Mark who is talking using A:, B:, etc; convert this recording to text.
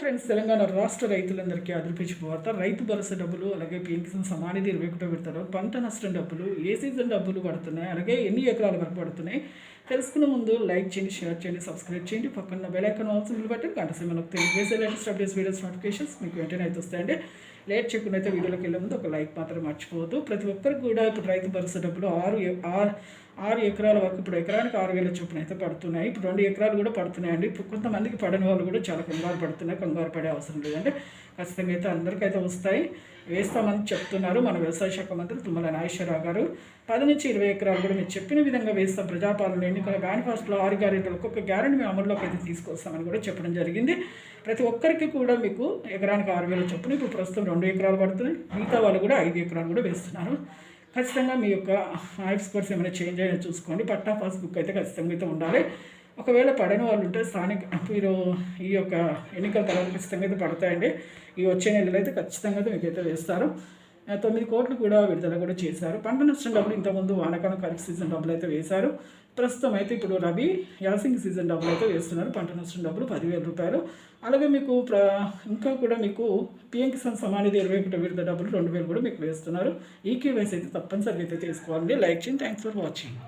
A: Friends, Telangana రాష్ట్ర రైతులందరికీ అదిరిపించి వార్త. రైతు భరోసా డబ్బులు, అలాగే పీఎం కిసాన్ సమానిధి 21 విడతలో పంట నష్టం డబ్బులు, ఏ సీజన్ డబ్బులు పడుతున్నాయి, అలాగే ఎన్ని ఎకరాల వరకు పడుతున్నాయి తెలుసుకునే ముందు లైక్ చేయండి, షేర్ చేయండి, సబ్స్క్రైబ్ చేయండి. పక్కన బెల్ ఐకాన్ ఆల్సో బట్టి గంట సమయంలో తెలియజేసే లేటెస్ట్ అప్డేట్స్, వీడియోస్ నోటిఫికేషన్స్ మీకు వెంటనే అయితే వస్తాయండి. లేట్ చేయకుండా అయితే వీడియోలోకి వెళ్ళే ముందు ఒక లైక్ మాత్రం మర్చిపోవద్దు. ప్రతి ఒక్కరికి కూడా ఇప్పుడు రైతు భరోసా డబ్బులు 6 ఎకరాల వరకు ఇప్పుడు ఎకరానికి 6,000 చొప్పున అయితే పడుతున్నాయి. ఇప్పుడు 2 ఎకరాలు కూడా పడుతున్నాయండి. ఇప్పుడు కొంతమందికి పడని వాళ్ళు కూడా చాలా కంగారు పడుతున్నాయి. కంగారు పడే అవసరం లేదంటే ఖచ్చితంగా అయితే అందరికైతే వస్తాయి, వేస్తామని చెప్తున్నారు మన వ్యవసాయ శాఖ మంత్రి తుమ్మల నాగేశ్వరరావు గారు. 10 నుంచి 20 ఎకరాలు కూడా మీరు చెప్పిన విధంగా వేస్తాం. ప్రజాపాలన ఎన్నికల మేనిఫెస్టోలో 6 గ్యారెంటీలు ఒక్కొక్క గ్యారెంటీ మేము అమల్లోకి అయితే తీసుకొస్తామని కూడా చెప్పడం జరిగింది. ప్రతి ఒక్కరికి కూడా మీకు ఎకరానికి 6,000 చొప్పున ఇప్పుడు ప్రస్తుతం 2 ఎకరాలు పడుతున్నాయి. మిగతా వాళ్ళు కూడా 5 ఎకరాలు కూడా వేస్తున్నారు. ఖచ్చితంగా మీ యొక్క ఐఫ్ స్కోర్స్ ఏమైనా చేంజ్ అయినా చూసుకోండి. పట్టా పాస్బుక్ అయితే ఖచ్చితంగా అయితే ఉండాలి. ఒకవేళ పడని వాళ్ళు ఉంటే స్థానిక మీరు ఈ యొక్క ఎన్నికల తర్వాత ఖచ్చితంగా అయితే పడతాయండి. ఈ వచ్చే నెలలో అయితే ఖచ్చితంగా అయితే మీకైతే వేస్తారు. 9 కోట్లు కూడా విడుదల కూడా చేశారు. పంట నష్టం డబ్బులు ఇంతకుముందు వానాకాలం ఖరీఫ్ సీజన్ డబ్బులు అయితే వేశారు. ప్రస్తుతం అయితే ఇప్పుడు రబీ యాసింగ్ సీజన్ డబ్బులు అయితే వేస్తున్నారు. పంట నష్టం డబ్బులు 10,000 రూపాయలు. అలాగే మీకు ఇంకా కూడా మీకు పీఎం కిసాన్ సమానిధి 21 విడత డబ్బులు 2,000 కూడా మీకు వేస్తున్నారు. ఈ కేవైసీ అయితే తప్పనిసరిగా అయితే తీసుకోవాలండి. లైక్ చేయండి. Thanks for watching.